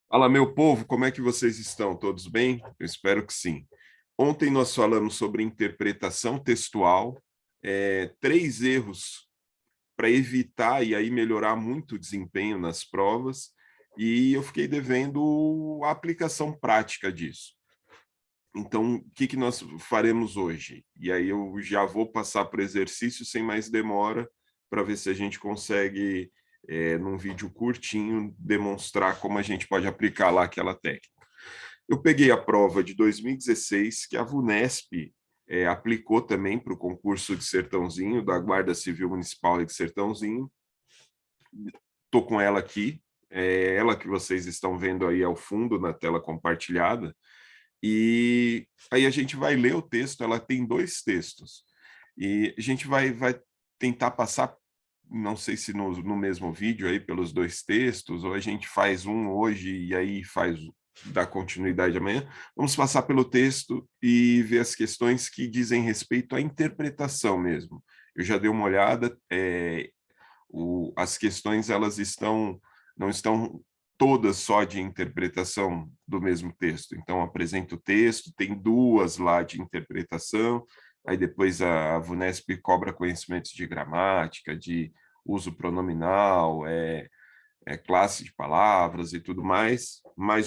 Fala, meu povo, como é que vocês estão? Todos bem? Eu espero que sim. Ontem nós falamos sobre interpretação textual, três erros para evitar e aí melhorar muito o desempenho nas provas, e eu fiquei devendo a aplicação prática disso. Então, o que nós faremos hoje? E aí eu já vou passar para o exercício sem mais demora, para ver se a gente consegue, num vídeo curtinho, demonstrar como a gente pode aplicar lá aquela técnica. Eu peguei a prova de 2016, que a VUNESP aplicou também para o concurso de Sertãozinho, da Guarda Civil Municipal de Sertãozinho. Estou com ela aqui, ela que vocês estão vendo aí ao fundo na tela compartilhada. E aí a gente vai ler o texto, ela tem dois textos. E a gente vai tentar passar, não sei se no mesmo vídeo aí, pelos dois textos, ou a gente faz um hoje e aí faz dá continuidade amanhã. Vamos passar pelo texto e ver as questões que dizem respeito à interpretação mesmo. Eu já dei uma olhada, as questões elas não estão todas só de interpretação do mesmo texto. Então, apresenta o texto, tem duas lá de interpretação, aí depois a VUNESP cobra conhecimentos de gramática, de uso pronominal, classe de palavras e tudo mais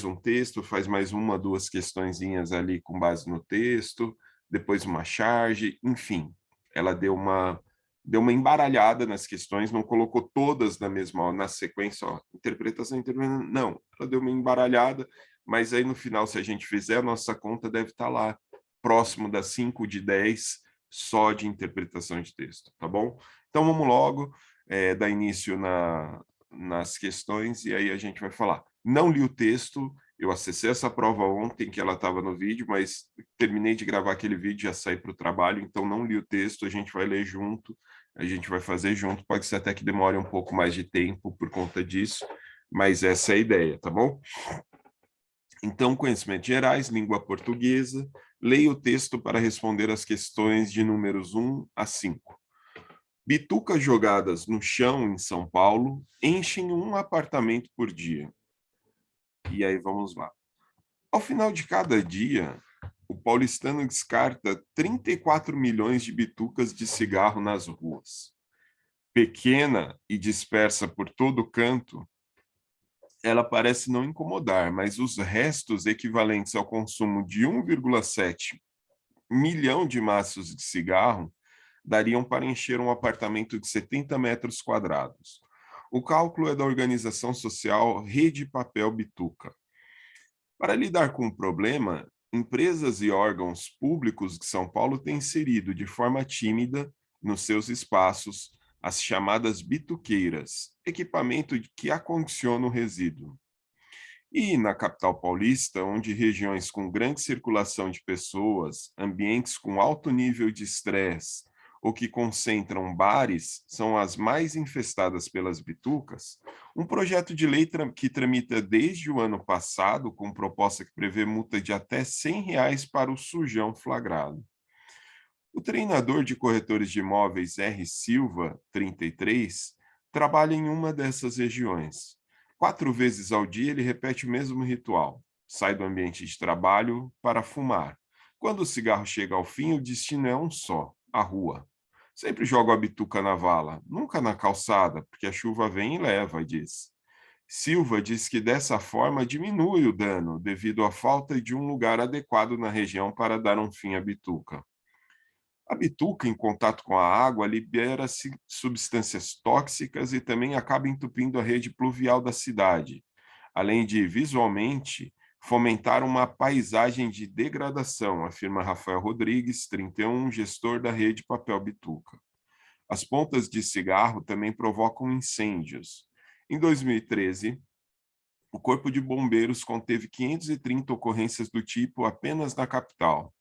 um texto, faz mais uma, duas questõezinhas ali com base no texto, depois uma charge, enfim, ela deu uma embaralhada nas questões, não colocou todas na sequência, ó, interpretação, não, ela deu uma embaralhada, mas aí no final, se a gente fizer, a nossa conta deve estar lá, próximo das 5 de 10, só de interpretação de texto, tá bom? Então vamos logo, dar início nas questões e aí a gente vai falar. Não li o texto, eu acessei essa prova ontem, que ela estava no vídeo, mas terminei de gravar aquele vídeo e já saí para o trabalho, então não li o texto, a gente vai ler junto, a gente vai fazer junto, pode ser até que demore um pouco mais de tempo por conta disso, mas essa é a ideia, tá bom? Então, conhecimentos gerais, língua portuguesa, leia o texto para responder as questões de números 1 a 5. Bitucas jogadas no chão em São Paulo enchem um apartamento por dia. E aí vamos lá. Ao final de cada dia, o paulistano descarta 34 milhões de bitucas de cigarro nas ruas. Pequena e dispersa por todo canto, ela parece não incomodar, mas os restos equivalentes ao consumo de 1,7 milhão de maços de cigarro dariam para encher um apartamento de 70 metros quadrados. O cálculo é da organização social Rede Papel Bituca. Para lidar com o problema, empresas e órgãos públicos de São Paulo têm inserido de forma tímida nos seus espaços as chamadas bituqueiras, equipamento que acondiciona o resíduo. E na capital paulista, onde regiões com grande circulação de pessoas, ambientes com alto nível de estresse ou que concentram bares são as mais infestadas pelas bitucas, um projeto de lei que tramita desde o ano passado, com proposta que prevê multa de até R$ 100 para o sujão flagrado. O treinador de corretores de imóveis R. Silva, 33, trabalha em uma dessas regiões. 4 vezes ao dia ele repete o mesmo ritual. Sai do ambiente de trabalho para fumar. Quando o cigarro chega ao fim, o destino é um só, a rua. Sempre jogo a bituca na vala, nunca na calçada, porque a chuva vem e leva, diz. Silva diz que dessa forma diminui o dano, devido à falta de um lugar adequado na região para dar um fim à bituca. A bituca, em contato com a água, libera substâncias tóxicas e também acaba entupindo a rede pluvial da cidade, além de, visualmente, fomentar uma paisagem de degradação, afirma Rafael Rodrigues, 31, gestor da rede Papel Bituca. As pontas de cigarro também provocam incêndios. Em 2013, o Corpo de Bombeiros conteve 530 ocorrências do tipo apenas na capital.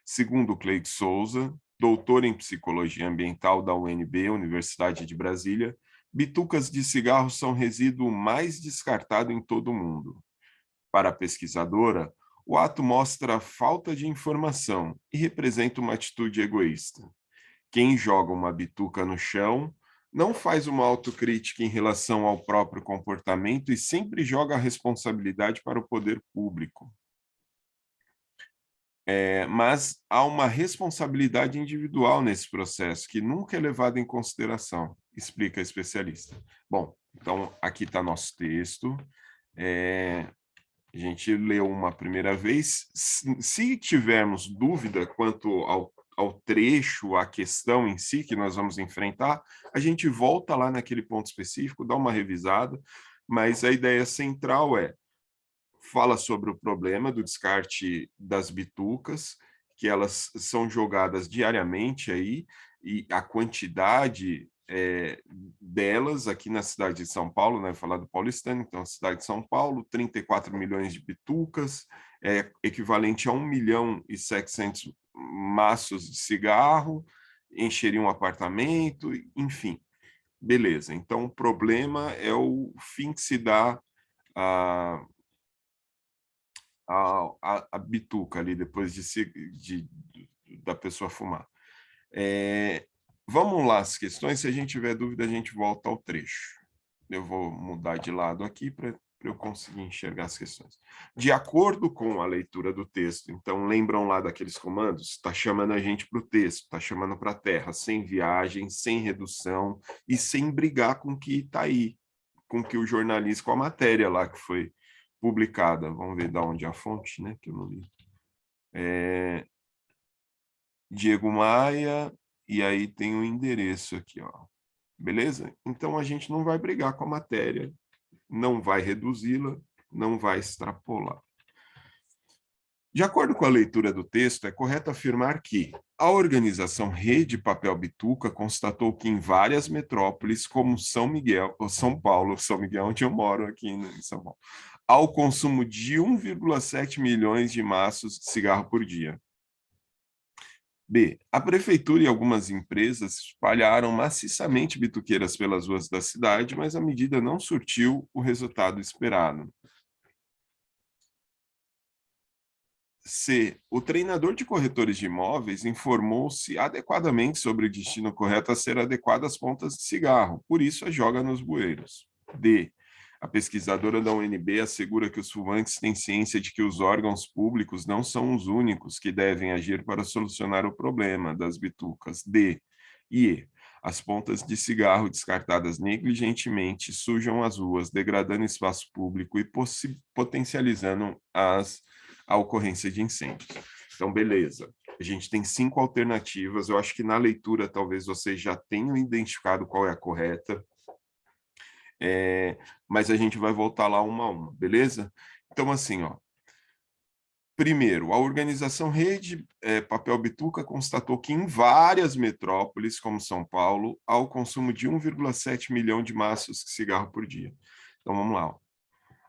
Segundo Cleide Souza, doutor em Psicologia Ambiental da UNB, Universidade de Brasília, bitucas de cigarro são o resíduo mais descartado em todo o mundo. Para a pesquisadora, o ato mostra falta de informação e representa uma atitude egoísta. Quem joga uma bituca no chão não faz uma autocrítica em relação ao próprio comportamento e sempre joga a responsabilidade para o poder público. Mas há uma responsabilidade individual nesse processo, que nunca é levada em consideração, explica a especialista. Bom, então aqui está nosso texto. A gente leu uma primeira vez. Se tivermos dúvida quanto ao trecho, à questão em si que nós vamos enfrentar, a gente volta lá naquele ponto específico, dá uma revisada, mas a ideia central fala sobre o problema do descarte das bitucas, que elas são jogadas diariamente aí, e a quantidade delas aqui na cidade de São Paulo, né, falar do paulistano, então a cidade de São Paulo, 34 milhões de bitucas, equivalente a 1.700.000 maços de cigarro, encheria um apartamento, enfim. Beleza, então o problema é o fim que se dá a a bituca ali, depois da pessoa fumar. Vamos lá as questões, se a gente tiver dúvida, a gente volta ao trecho. Eu vou mudar de lado aqui para eu conseguir enxergar as questões. De acordo com a leitura do texto, então lembram lá daqueles comandos? Está chamando a gente para o texto, está chamando para a terra, sem viagem, sem redução e sem brigar com o que está aí, com que o jornalista, com a matéria lá que foi publicada. Vamos ver de onde é a fonte, né? Que eu não li. Diego Maia, e aí tem o endereço aqui, ó. Beleza? Então a gente não vai brigar com a matéria, não vai reduzi-la, não vai extrapolar. De acordo com a leitura do texto, é correto afirmar que a organização Rede Papel Bituca constatou que em várias metrópoles, como São Miguel, ou São Paulo, São Miguel, onde eu moro aqui em São Paulo, há o consumo de 1,7 milhões de maços de cigarro por dia. B. A prefeitura e algumas empresas espalharam maciçamente bituqueiras pelas ruas da cidade, mas a medida não surtiu o resultado esperado. C. O treinador de corretores de imóveis informou-se adequadamente sobre o destino correto a ser adequado às pontas de cigarro, por isso a joga nos bueiros. D. A pesquisadora da UNB assegura que os fumantes têm ciência de que os órgãos públicos não são os únicos que devem agir para solucionar o problema das bitucas. D. E. As pontas de cigarro descartadas negligentemente sujam as ruas, degradando espaço público e potencializando a ocorrência de incêndios. Então, beleza. A gente tem 5 alternativas. Eu acho que na leitura talvez vocês já tenham identificado qual é a correta. Mas a gente vai voltar lá uma a uma, beleza? Então, assim, ó. Primeiro, a organização Rede Papel Bituca constatou que em várias metrópoles, como São Paulo, há o consumo de 1,7 milhão de maços de cigarro por dia. Então, vamos lá. Ó.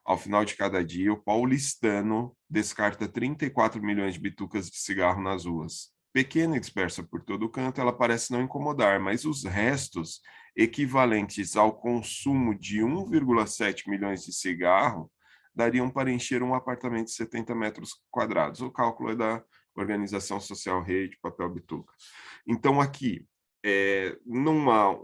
Ao final de cada dia, o paulistano descarta 34 milhões de bitucas de cigarro nas ruas. Pequena e dispersa por todo o canto, ela parece não incomodar, mas os restos, equivalentes ao consumo de 1,7 milhões de cigarro, dariam para encher um apartamento de 70 metros quadrados. O cálculo é da Organização Social Rede Papel Bituca. Então, aqui, numa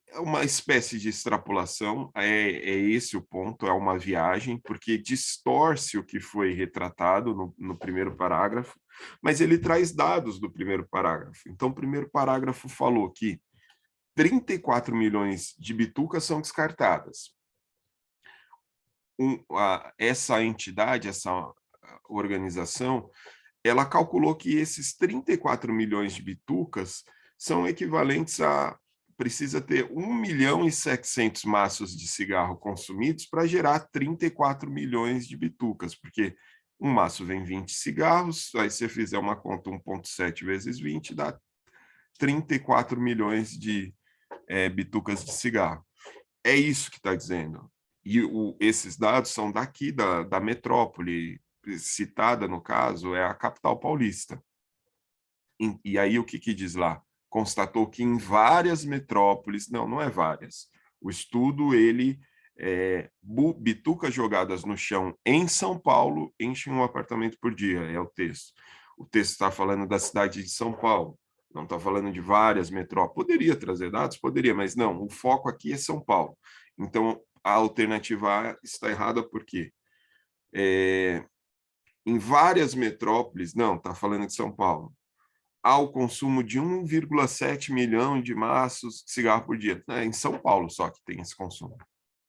é uma espécie de extrapolação, é esse o ponto, é uma viagem, porque distorce o que foi retratado no primeiro parágrafo, mas ele traz dados do primeiro parágrafo. Então, o primeiro parágrafo falou que 34 milhões de bitucas são descartadas. Essa entidade, essa organização, ela calculou que esses 34 milhões de bitucas são equivalentes a precisa ter 1.700.000 maços de cigarro consumidos para gerar 34 milhões de bitucas, porque um maço vem 20 cigarros, aí você fizer uma conta 1,7 vezes 20, dá 34 milhões de bitucas de cigarro. É isso que está dizendo. E esses dados são daqui, da metrópole, citada no caso, é a capital paulista. E aí o que diz lá? Constatou que em várias metrópoles, não é várias, o estudo, bitucas jogadas no chão em São Paulo enchem um apartamento por dia, é o texto. O texto está falando da cidade de São Paulo. Não está falando de várias metrópoles. Poderia trazer dados? Poderia, mas não. O foco aqui é São Paulo. Então, a alternativa A está errada por quê? Em várias metrópoles, não, está falando de São Paulo, há o consumo de 1,7 milhão de maços de cigarro por dia. É em São Paulo só que tem esse consumo,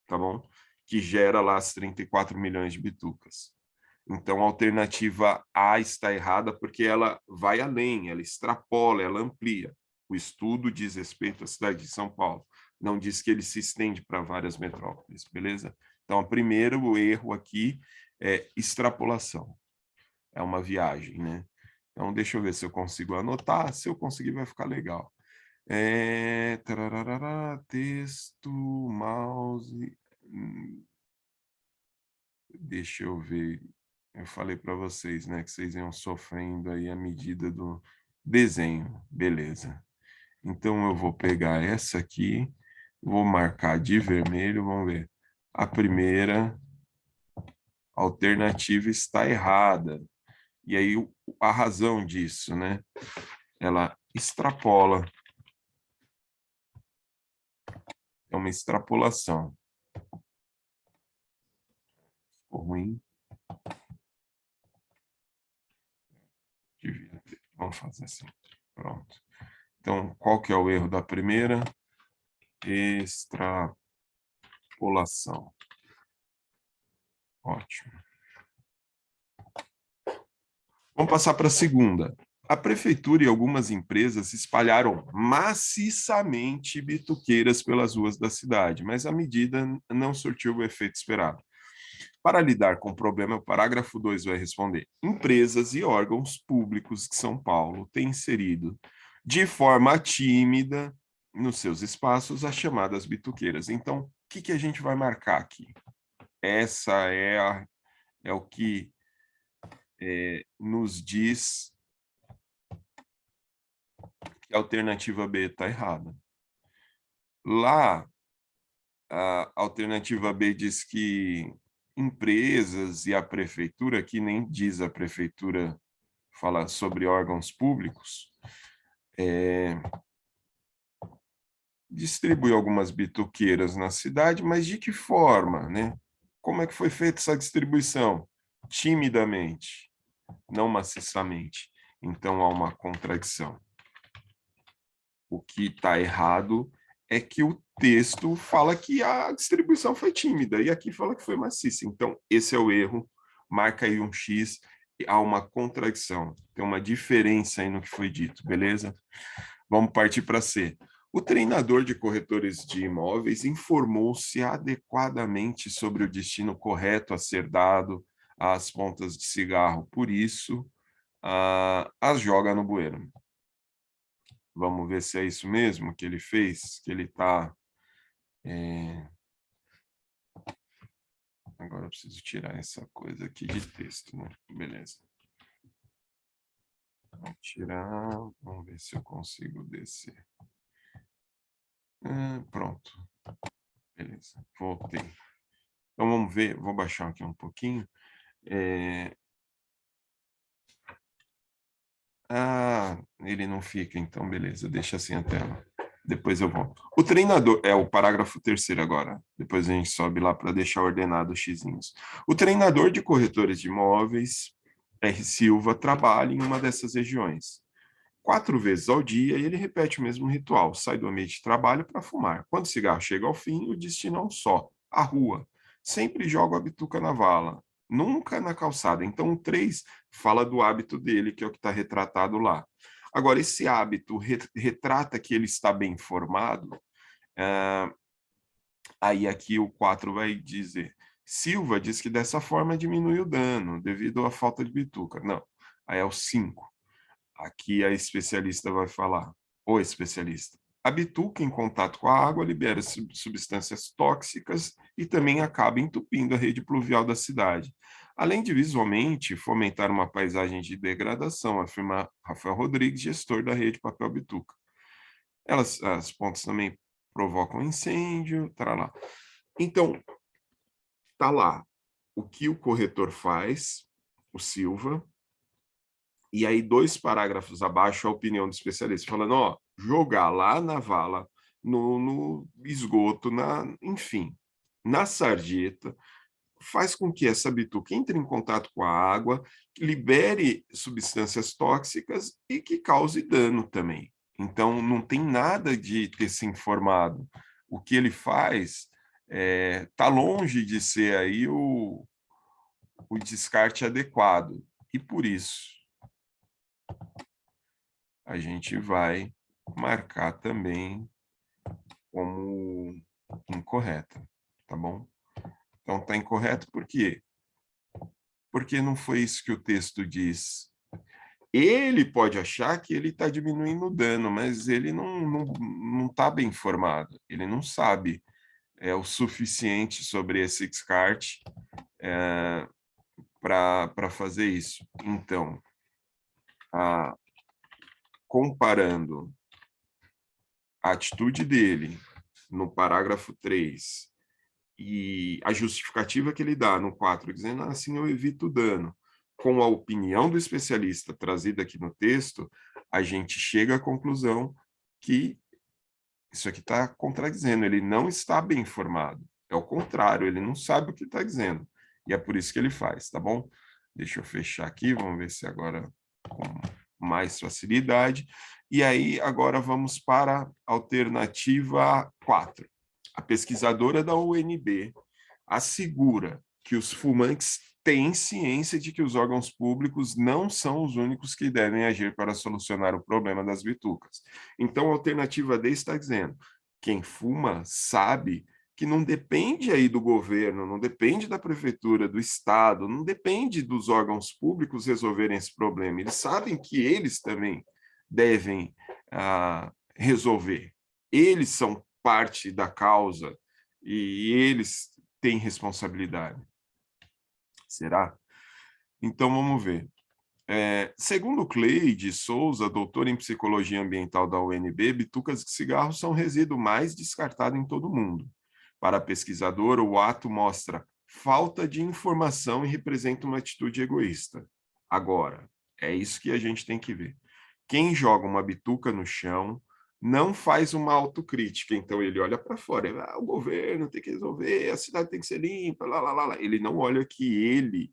tá bom? Que gera lá as 34 milhões de bitucas. Então, a alternativa A está errada porque ela vai além, ela extrapola, ela amplia. O estudo diz respeito à cidade de São Paulo, não diz que ele se estende para várias metrópoles, beleza? Então, primeiro, o erro aqui é extrapolação. É uma viagem, né? Então, deixa eu ver se eu consigo anotar. Se eu conseguir, vai ficar legal. Texto, mouse. Deixa eu ver. Eu falei para vocês, né, que vocês iam sofrendo aí à medida do desenho. Beleza. Então, eu vou pegar essa aqui, vou marcar de vermelho, vamos ver. A primeira alternativa está errada. E aí, a razão disso, né? Ela extrapola. É uma extrapolação. Ficou ruim. Devia ter. Vamos fazer assim. Pronto. Então, qual que é o erro da primeira? Extrapolação. Ótimo. Vamos passar para a segunda. A prefeitura e algumas empresas espalharam maciçamente bituqueiras pelas ruas da cidade, mas a medida não surtiu o efeito esperado. Para lidar com o problema, o parágrafo 2 vai responder: empresas e órgãos públicos de São Paulo têm inserido de forma tímida nos seus espaços as chamadas bituqueiras. Então, o que a gente vai marcar aqui? Essa é o que nos diz que a alternativa B está errada. Lá, a alternativa B diz que empresas e a prefeitura, que nem diz a prefeitura, fala sobre órgãos públicos, distribui algumas bituqueiras na cidade, mas de que forma, né? Como é que foi feita essa distribuição? Timidamente, não maciçamente. Então, há uma contradição. O que está errado é que o texto fala que a distribuição foi tímida, e aqui fala que foi maciça. Então, esse é o erro. Marca aí um X, há uma contradição. Tem uma diferença aí no que foi dito, beleza? Vamos partir para C. O treinador de corretores de imóveis informou-se adequadamente sobre o destino correto a ser dado às pontas de cigarro, por isso, as joga no bueiro. Vamos ver se é isso mesmo que ele fez, que ele está... Agora eu preciso tirar essa coisa aqui de texto, né? Beleza. Vou tirar, vamos ver se eu consigo descer. Pronto. Beleza, voltei. Então vamos ver, vou baixar aqui um pouquinho. Ele não fica, então beleza, deixa assim a tela. Depois eu volto. O treinador, é o parágrafo 3º agora. Depois a gente sobe lá para deixar ordenado os xizinhos. O treinador de corretores de imóveis, R. Silva, trabalha em uma dessas regiões. 4 vezes ao dia, ele repete o mesmo ritual. Sai do ambiente de trabalho para fumar. Quando o cigarro chega ao fim, o destino é um só, a rua. Sempre joga a bituca na vala, nunca na calçada. Então, o 3 fala do hábito dele, que é o que está retratado lá. Agora, esse hábito retrata que ele está bem informado. Aí aqui o 4 vai dizer: Silva diz que dessa forma diminui o dano devido à falta de bituca. Não, aí é o 5. Aqui a especialista vai falar, o especialista. A bituca em contato com a água libera substâncias tóxicas e também acaba entupindo a rede pluvial da cidade. Além de visualmente fomentar uma paisagem de degradação, afirma Rafael Rodrigues, gestor da rede Papel Bituca. As pontes também provocam incêndio, tarará. Então, tá lá o que o corretor faz, o Silva, E aí, 2 parágrafos abaixo, a opinião do especialista, falando, ó, jogar lá na vala, no esgoto, enfim, na sarjeta, faz com que essa bituca entre em contato com a água, libere substâncias tóxicas e que cause dano também. Então, não tem nada de ter se informado. O que ele faz está longe de ser aí o descarte adequado. E por isso, a gente vai marcar também como incorreta, tá bom? Então, está incorreto por quê? Porque não foi isso que o texto diz. Ele pode achar que ele está diminuindo o dano, mas ele não está bem informado. Ele não sabe o suficiente sobre esse descarte para fazer isso. Então, comparando a atitude dele no parágrafo 3 e a justificativa que ele dá no 4, dizendo assim eu evito o dano, com a opinião do especialista trazida aqui no texto, a gente chega à conclusão que isso aqui está contradizendo, ele não está bem informado. É o contrário, ele não sabe o que está dizendo. E é por isso que ele faz, tá bom? Deixa eu fechar aqui, vamos ver se agora com mais facilidade. E aí, agora vamos para a alternativa 4. A pesquisadora da UNB assegura que os fumantes têm ciência de que os órgãos públicos não são os únicos que devem agir para solucionar o problema das bitucas. Então, a alternativa D está dizendo, quem fuma sabe que não depende aí do governo, não depende da prefeitura, do estado, não depende dos órgãos públicos resolverem esse problema. Eles sabem que eles também devem resolver. Eles são parte da causa e eles têm responsabilidade. Será? Então, vamos ver. Segundo Cleide Souza, doutor em Psicologia Ambiental da UNB, bitucas de cigarro são o resíduo mais descartado em todo o mundo. Para a pesquisadora, o ato mostra falta de informação e representa uma atitude egoísta. Agora, é isso que a gente tem que ver. Quem joga uma bituca no chão não faz uma autocrítica, então ele olha para fora, o governo tem que resolver, a cidade tem que ser limpa, lá, lá, lá, lá. Ele não olha que ele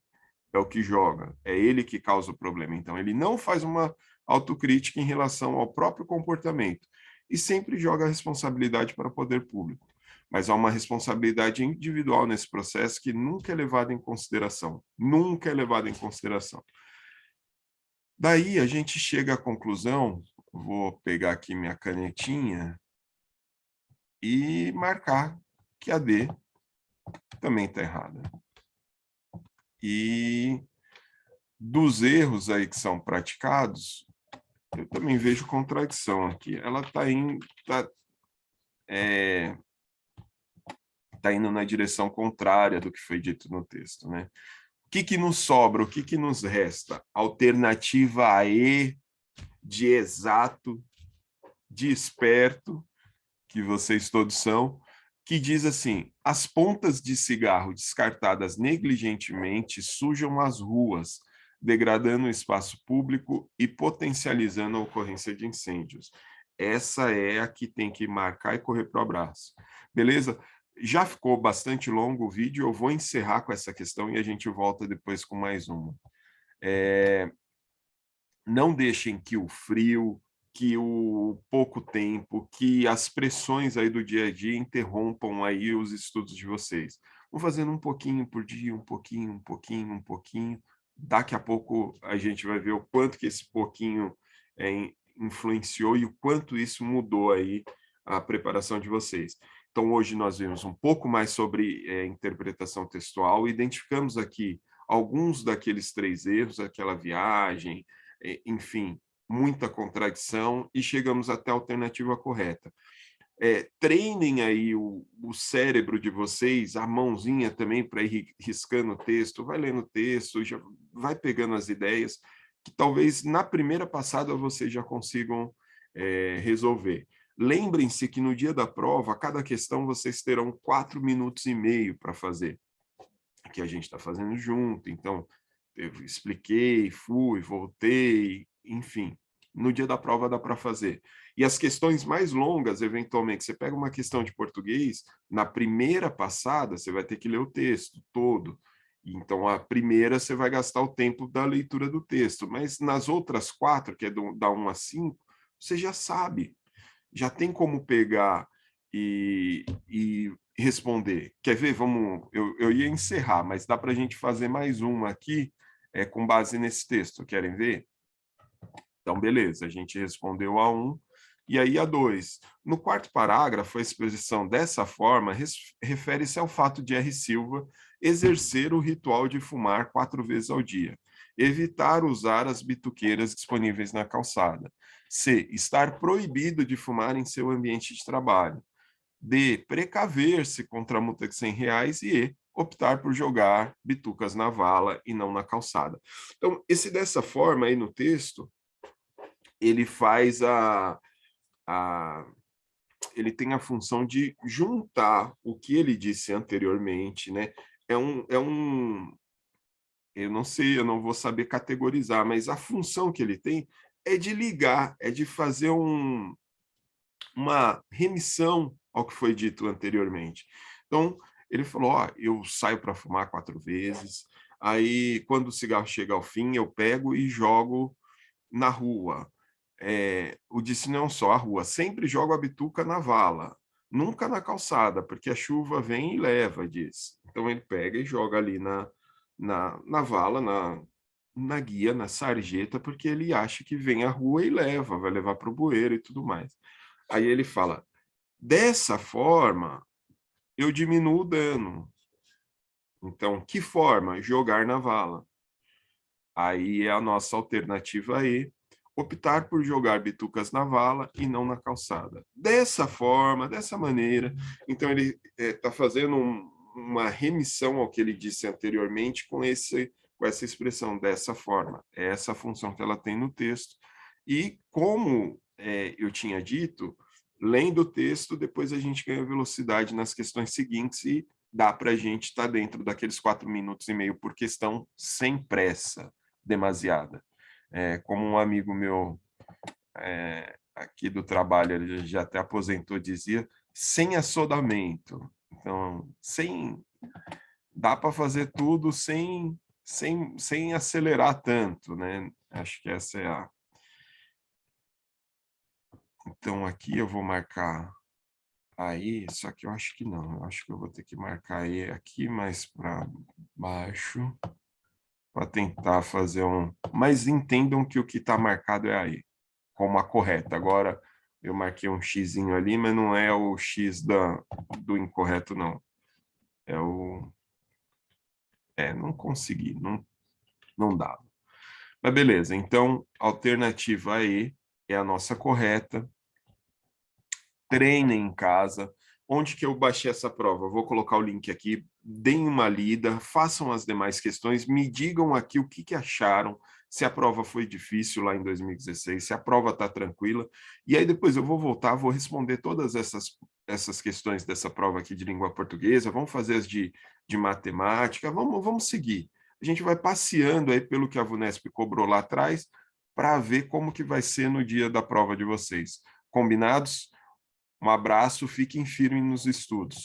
é o que joga, é ele que causa o problema. Então, ele não faz uma autocrítica em relação ao próprio comportamento e sempre joga a responsabilidade para o poder público. Mas há uma responsabilidade individual nesse processo que nunca é levada em consideração. Nunca é levada em consideração. Daí a gente chega à conclusão, vou pegar aqui minha canetinha e marcar que a D também está errada. E dos erros aí que são praticados, eu também vejo contradição aqui. Ela está indo na direção contrária do que foi dito no texto, né? O que nos sobra? O que nos resta? Alternativa a E, de exato, de esperto, que vocês todos são, que diz assim, as pontas de cigarro descartadas negligentemente sujam as ruas, degradando o espaço público e potencializando a ocorrência de incêndios. Essa é a que tem que marcar e correr para o abraço. Beleza? Já ficou bastante longo o vídeo, eu vou encerrar com essa questão e a gente volta depois com mais uma. Não deixem que o frio, que o pouco tempo, que as pressões aí do dia a dia interrompam aí os estudos de vocês. Vão fazendo um pouquinho por dia, um pouquinho, um pouquinho, um pouquinho. Daqui a pouco a gente vai ver o quanto que esse pouquinho influenciou e o quanto isso mudou aí a preparação de vocês. Então, hoje nós vimos um pouco mais sobre interpretação textual, identificamos aqui alguns daqueles 3 erros, aquela viagem, enfim, muita contradição, e chegamos até a alternativa correta. Treinem aí o cérebro de vocês, a mãozinha também para ir riscando o texto, vai lendo o texto, já vai pegando as ideias, que talvez na primeira passada vocês já consigam resolver. Lembrem-se que no dia da prova, cada questão vocês terão 4 minutos e meio para fazer, que a gente está fazendo junto, então eu expliquei, fui, voltei, enfim. No dia da prova dá para fazer. E as questões mais longas, eventualmente, você pega uma questão de português, na primeira passada, você vai ter que ler o texto todo. Então, a primeira, você vai gastar o tempo da leitura do texto. Mas nas outras 4, que é da 1 a 5, você já sabe. Já tem como pegar e responder. Quer ver? Vamos. Eu ia encerrar, mas dá para a gente fazer mais uma aqui, com base nesse texto. Querem ver? Então, beleza, a gente respondeu a 1, e aí a 2. No quarto parágrafo, a expressão dessa forma refere-se ao fato de R. Silva exercer o ritual de fumar 4 vezes ao dia, evitar usar as bituqueiras disponíveis na calçada. C. Estar proibido de fumar em seu ambiente de trabalho. D. Precaver-se contra a multa de R$ 100. E E. Optar por jogar bitucas na vala e não na calçada. Então, esse dessa forma aí no texto, ele faz ele tem a função de juntar o que ele disse anteriormente, né? Eu não sei, eu não vou saber categorizar, mas a função que ele tem é de ligar, é de fazer uma remissão ao que foi dito anteriormente. Então, ele falou, ó, eu saio para fumar 4 vezes, aí quando o cigarro chega ao fim, eu pego e jogo na rua. O disse não só a rua, sempre jogo a bituca na vala, nunca na calçada, porque a chuva vem e leva, diz. Então ele pega e joga ali na vala, na guia, na sarjeta, porque ele acha que vem a rua e leva, vai levar para o bueiro e tudo mais. Aí ele fala, dessa forma, eu diminuo o dano. Então, que forma? Jogar na vala. Aí é a nossa alternativa aí, optar por jogar bitucas na vala e não na calçada. Dessa forma, dessa maneira, então ele está fazendo uma remissão ao que ele disse anteriormente com essa expressão, dessa forma. É essa a função que ela tem no texto. E como eu tinha dito, lendo o texto, depois a gente ganha velocidade nas questões seguintes e dá para a gente estar dentro daqueles 4 minutos e meio por questão, sem pressa demasiada. Como um amigo meu aqui do trabalho, ele já até aposentou, dizia, sem assodamento. Então, dá para fazer tudo sem acelerar tanto, né? Acho que essa é a... Então, aqui eu vou marcar aí, só que eu acho que não. Eu acho que eu vou ter que marcar aí aqui mais para baixo, para tentar fazer Mas entendam que o que está marcado é aí, como a correta. Agora, eu marquei um xizinho ali, mas não é o x do incorreto, não. É o... não consegui, não dá. Mas beleza, então, alternativa E é a nossa correta. Treinem em casa. Onde que eu baixei essa prova? Eu vou colocar o link aqui, deem uma lida, façam as demais questões, me digam aqui o que acharam, se a prova foi difícil lá em 2016, se a prova está tranquila, e aí depois eu vou voltar, vou responder todas essas questões dessa prova aqui de língua portuguesa, vamos fazer as de matemática, vamos seguir. A gente vai passeando aí pelo que a VUNESP cobrou lá atrás, para ver como que vai ser no dia da prova de vocês. Combinados? Um abraço, fiquem firmes nos estudos.